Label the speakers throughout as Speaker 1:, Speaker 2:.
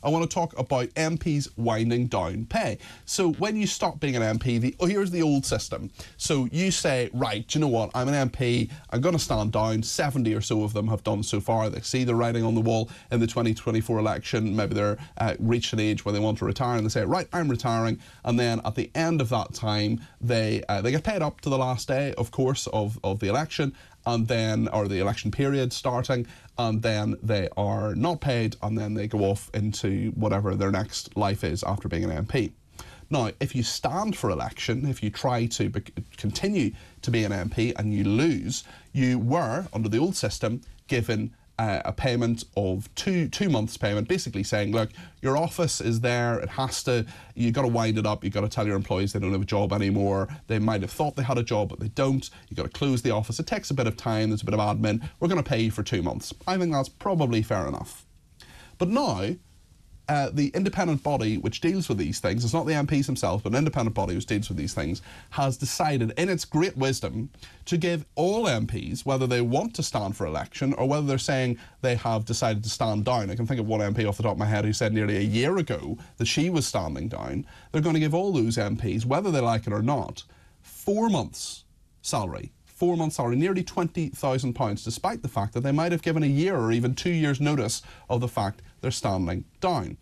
Speaker 1: I want to talk about MPs winding down pay. So when you stop being an MP, here's the old system. So you say, right, do you know what, I'm an MP, I'm going to stand down. 70 or so of them have done so far. They see the writing on the wall in the 2024 election. Maybe they're reached an age where they want to retire and they say, right, I'm retiring. And then at the end of that time, they get paid up to the last day, of course, of the election, and then, or the election period starting, and then they are not paid, and then they go off into whatever their next life is after being an MP. Now, if you stand for election, if you try to continue to be an MP and you lose, you were, under the old system, given a payment of two months' payment, basically saying, look, your office is there, it has to, you've got to wind it up, you've got to tell your employees they don't have a job anymore, they might have thought they had a job, but they don't, you've got to close the office, it takes a bit of time, there's a bit of admin, we're going to pay you for 2 months. I think that's probably fair enough. But now, the independent body which deals with these things, it's not the MPs themselves, but an independent body which deals with these things, has decided in its great wisdom to give all MPs, whether they want to stand for election or whether they're saying they have decided to stand down. I can think of one MP off the top of my head who said nearly a year ago that she was standing down. They're going to give all those MPs, whether they like it or not, 4 months' salary. 4 months' salary, nearly £20,000, despite the fact that they might have given a year or even 2 years' notice of the fact they're standing down.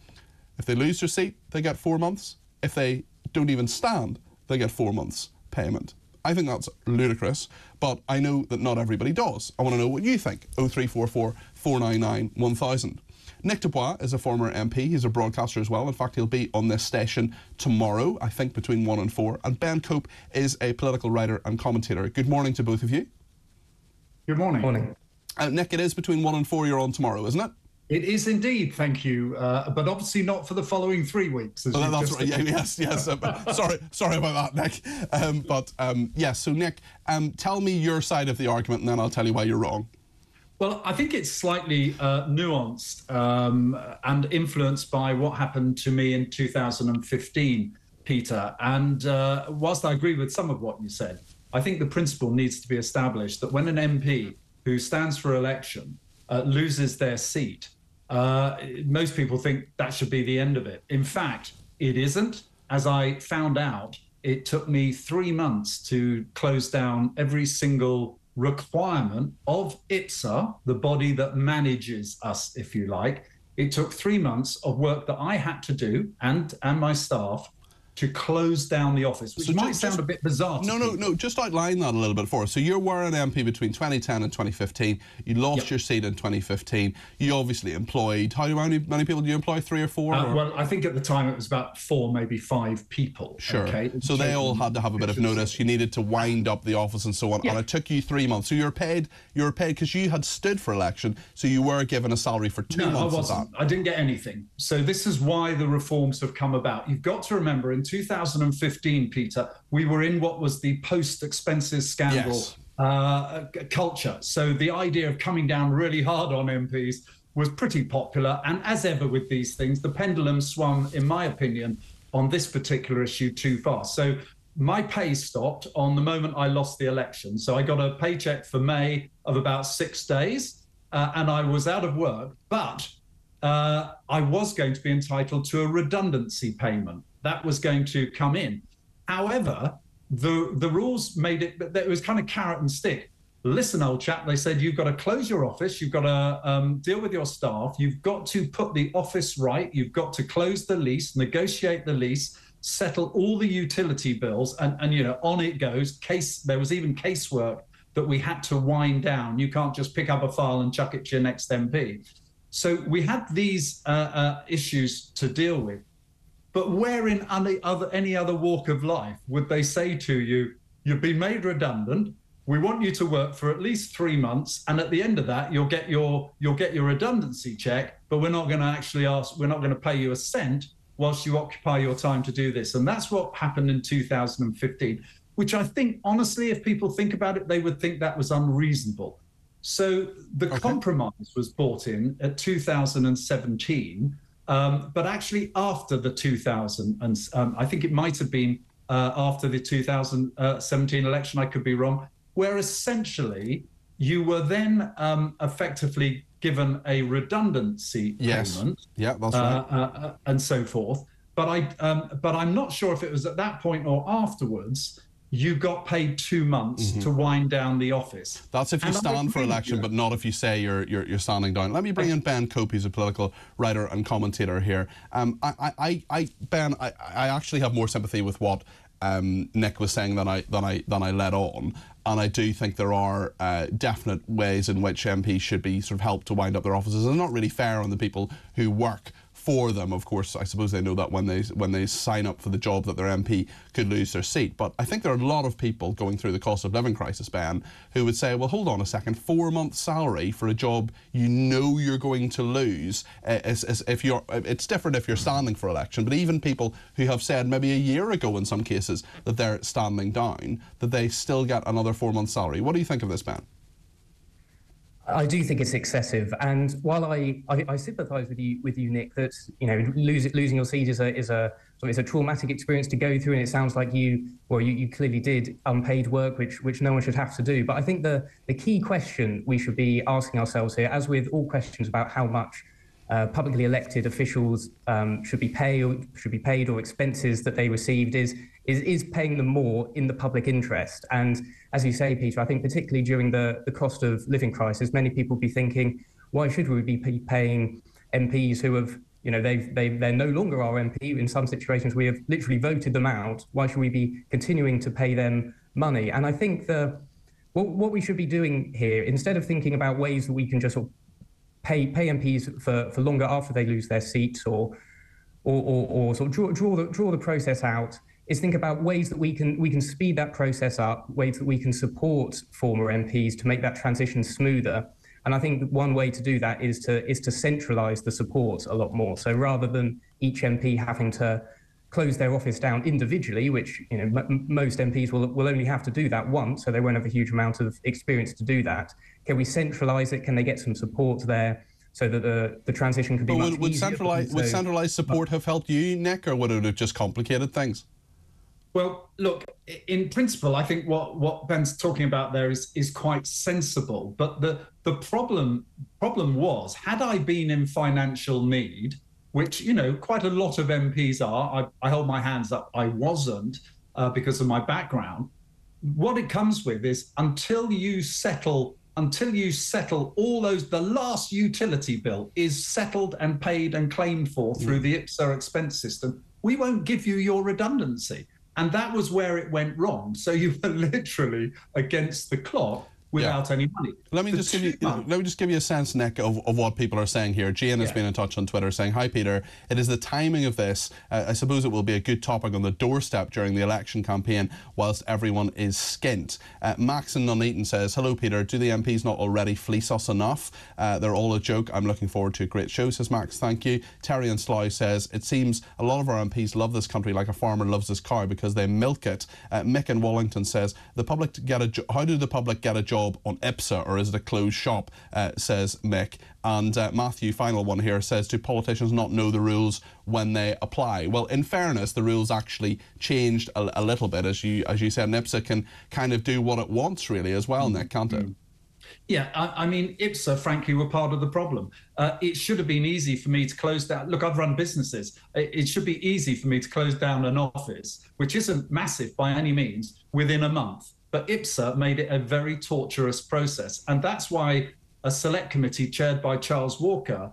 Speaker 1: If they lose their seat, they get 4 months. If they don't even stand, they get 4 months' payment. I think that's ludicrous, but I know that not everybody does. I want to know what you think. 0344 499 1000. Nick Bois is a former MP. He's a broadcaster as well. In fact, he'll be on this station tomorrow, I think between 1 and 4. And Ben Cope is a political writer and commentator. Good morning to both of you.
Speaker 2: Good morning.
Speaker 3: Morning.
Speaker 1: Nick, it is between 1 and 4 you're on tomorrow, isn't it?
Speaker 2: It is indeed, thank you, but obviously not for the following 3 weeks. As
Speaker 1: that's right. Yes. Sorry about that, Nick. Yes. So, Nick, tell me your side of the argument, and then I'll tell you why you're wrong.
Speaker 2: Well, I think it's slightly nuanced and influenced by what happened to me in 2015, Peter. And whilst I agree with some of what you said, I think the principle needs to be established that when an MP who stands for election loses their seat, most people think that should be the end of it. In fact, it isn't. As I found out, it took me 3 months to close down every single requirement of IPSA, the body that manages us, if you like. It took 3 months of work that I had to do, and my staff, to close down the office, which might sound a bit bizarre.
Speaker 1: No, just outline that a little bit for us. So you were an MP between 2010 and 2015. You lost your seat in 2015. You obviously employed, how many people do you employ, 3 or 4?
Speaker 2: Well, I think at the time it was about 4, maybe 5 people.
Speaker 1: Sure.
Speaker 2: Okay?
Speaker 1: So they all had to have a bit of notice. You needed to wind up the office and so on. Yeah. And it took you 3 months. So you were paid because you had stood for election. So you were given a salary for 2 months.
Speaker 2: No, I wasn't. I didn't get anything. So this is why the reforms have come about. You've got to remember, in 2015, Peter, we were in what was the post-expenses scandal culture. So the idea of coming down really hard on MPs was pretty popular. And as ever with these things, the pendulum swung, in my opinion, on this particular issue too far. So my pay stopped on the moment I lost the election. So I got a paycheck for May of about 6 days, and I was out of work. But I was going to be entitled to a redundancy payment. That was going to come in. However, the rules made it, it was kind of carrot and stick. Listen, old chap, they said, you've got to close your office, you've got to deal with your staff, you've got to put the office right, you've got to close the lease, negotiate the lease, settle all the utility bills, and you know, on it goes. There was even casework that we had to wind down. You can't just pick up a file and chuck it to your next MP. So we had these issues to deal with. But where in any other walk of life would they say to you, you've been made redundant, we want you to work for at least 3 months, and at the end of that, you'll get your redundancy check, but we're not going to pay you a cent whilst you occupy your time to do this. And that's what happened in 2015, which I think, honestly, if people think about it, they would think that was unreasonable. So the compromise was brought in at 2017, but actually after the 2000, I think it might have been after the 2017 election, I could be wrong, where essentially you were then effectively given a redundancy payment.
Speaker 1: Yeah, that's right.
Speaker 2: And so forth. But I'm not sure if it was at that point or afterwards you got paid 2 months to wind down the office.
Speaker 1: That's if you stand for election, but not if you say you're standing down. Let me bring in Ben Cope, who's a political writer and commentator here. Ben, I actually have more sympathy with what Nick was saying than I let on, and I do think there are definite ways in which MPs should be sort of helped to wind up their offices. It's not really fair on the people who work for them. Of course, I suppose they know that when they sign up for the job that their MP could lose their seat. But I think there are a lot of people going through the cost of living crisis, Ben, who would say, well, hold on a second, 4 months salary for a job you know you're going to lose. It's different if you're standing for election, but even people who have said maybe a year ago in some cases that they're standing down, that they still get another 4 months salary. What do you think of this, Ben?
Speaker 3: I do think it's excessive, and while I sympathise with you, Nick, that losing your seat is a traumatic experience to go through, and it sounds like you clearly did unpaid work, which no one should have to do. But I think the key question we should be asking ourselves here, as with all questions about how much publicly elected officials should be paid or expenses that they received, is paying them more in the public interest. And as you say, Peter, I think particularly during the cost of living crisis, many people will be thinking, why should we be paying MPs who have, they're no longer our MP. In some situations, we have literally voted them out. Why should we be continuing to pay them money? And I think what we should be doing here, instead of thinking about ways that we can just sort of pay MPs for longer after they lose their seats, or sort of draw the process out, is think about ways that we can speed that process up, ways that we can support former MPs to make that transition smoother. And I think one way to do that is to centralise the support a lot more. So rather than each MP having to close their office down individually, which most MPs will only have to do that once, so they won't have a huge amount of experience to do that. Can we centralise it? Can they get some support there so that the transition can be much easier?
Speaker 1: Would centralised support have helped you, Nick, or would it have just complicated things?
Speaker 2: Well, look, in principle, I think what Ben's talking about there is quite sensible. But the problem was, had I been in financial need, which, quite a lot of MPs are, I hold my hands up, I wasn't because of my background. What it comes with is until you settle all those, the last utility bill is settled and paid and claimed for through the IPSA expense system, we won't give you your redundancy. And that was where it went wrong. So you were literally against the clock without any money.
Speaker 1: Let me just give you a sense, Nick, of what people are saying here. Jane has been in touch on Twitter saying, "Hi Peter, it is the timing of this. I suppose it will be a good topic on the doorstep during the election campaign whilst everyone is skint." Max in Nuneaton says, "Hello Peter, do the MPs not already fleece us enough? They're all a joke. I'm looking forward to a great show," says Max. Thank you. Terry in Slough says, "It seems a lot of our MPs love this country like a farmer loves his cow because they milk it." Mick in Wallington says, "How do the public get a job on IPSA, or is it a closed shop?" Says Mick. And Matthew, final one here, says, "Do politicians not know the rules when they apply?" Well, in fairness, the rules actually changed a little bit, as you said. And IPSA can kind of do what it wants, really, as well, Nick, can't it?
Speaker 2: Yeah, I mean, IPSA, frankly, were part of the problem. It should have been easy for me to close down. Look, I've run businesses. It should be easy for me to close down an office, which isn't massive by any means, within a month. But IPSA made it a very torturous process. And that's why a select committee chaired by Charles Walker,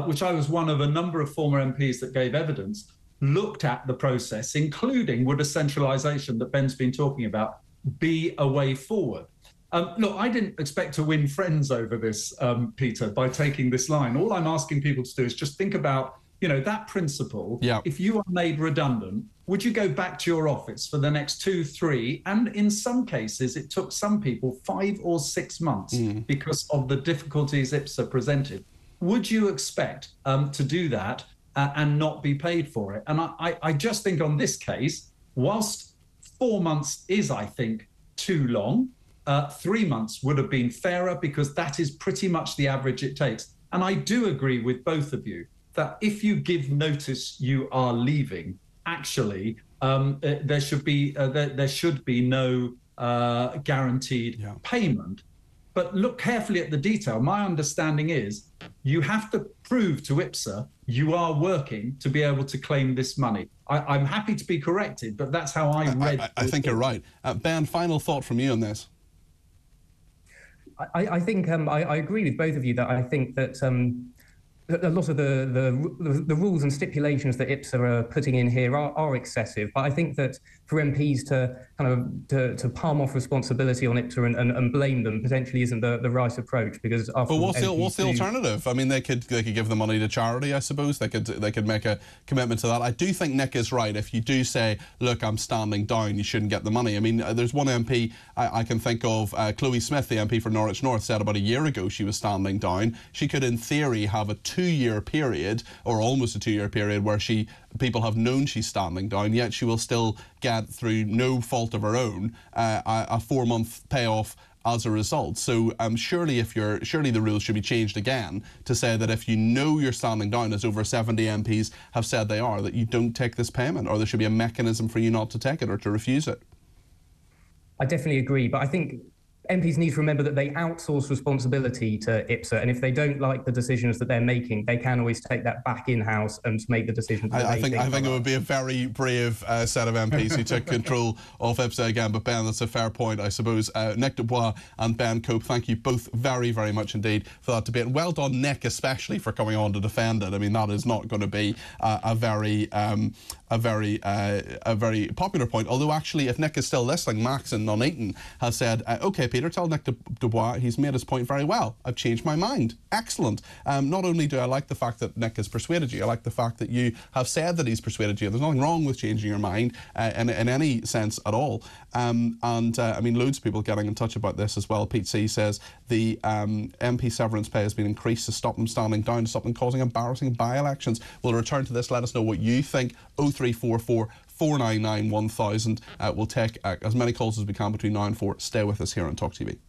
Speaker 2: which I was one of a number of former MPs that gave evidence, looked at the process, including would a centralisation that Ben's been talking about be a way forward. Look, I didn't expect to win friends over this, Peter, by taking this line. All I'm asking people to do is just think about, that principle. Yeah. If you are made redundant, would you go back to your office for the next 2, 3, and in some cases, it took some people 5 or 6 months because of the difficulties IPSA presented. Would you expect to do that and not be paid for it? And I just think on this case, whilst 4 months is, I think, too long, 3 months would have been fairer because that is pretty much the average it takes. And I do agree with both of you that if you give notice you are leaving, actually, there should be no guaranteed payment. But look carefully at the detail. My understanding is you have to prove to IPSA you are working to be able to claim this money. I'm happy to be corrected, but that's how I read.
Speaker 1: I think you're right. Ben, final thought from you on this.
Speaker 3: I think I agree with both of you that I think that a lot of the rules and stipulations that IPSA are putting in here are excessive. But I think that for MPs to kind of to palm off responsibility on IPSA and blame them potentially isn't the right approach, because after
Speaker 1: But what's the alternative? I mean, they could give the money to charity, I suppose. They could make a commitment to that. I do think Nick is right. If you do say, look, I'm standing down, you shouldn't get the money. I mean, there's one MP I can think of, Chloe Smith, the MP for Norwich North, said about a year ago she was standing down. She could, in theory, have a 2-year period, or almost a 2-year period, where people have known she's standing down, yet she will still get, through no fault of her own, a 4-month payoff as a result. So surely the rules should be changed again to say that if you know you're standing down, as over 70 MPs have said they are, that you don't take this payment, or there should be a mechanism for you not to take it or to refuse it.
Speaker 3: I definitely agree, but I think MPs need to remember that they outsource responsibility to IPSA, and if they don't like the decisions that they're making, they can always take that back in-house and make the decisions that
Speaker 1: I think it would be a very brave set of MPs who took control of IPSA again. But Ben, that's a fair point, I suppose. Nick Dubois and Ben Cope, thank you both very, very much indeed for that debate. And well done, Nick, especially for coming on to defend it. I mean, that is not going to be a very popular point. Although, actually, if Nick is still listening, Max in Nuneaton has said, OK, Peter, tell Nick Dubois he's made his point very well. I've changed my mind. Excellent. Not only do I like the fact that Nick has persuaded you, I like the fact that you have said that he's persuaded you. There's nothing wrong with changing your mind in any sense at all. I mean, loads of people getting in touch about this as well. Pete C says the MP severance pay has been increased to stop them standing down, to stop them causing embarrassing by-elections. We'll return to this. Let us know what you think. 0344 499 1000. We'll take as many calls as we can between now and 4. Stay with us here on TalkTV.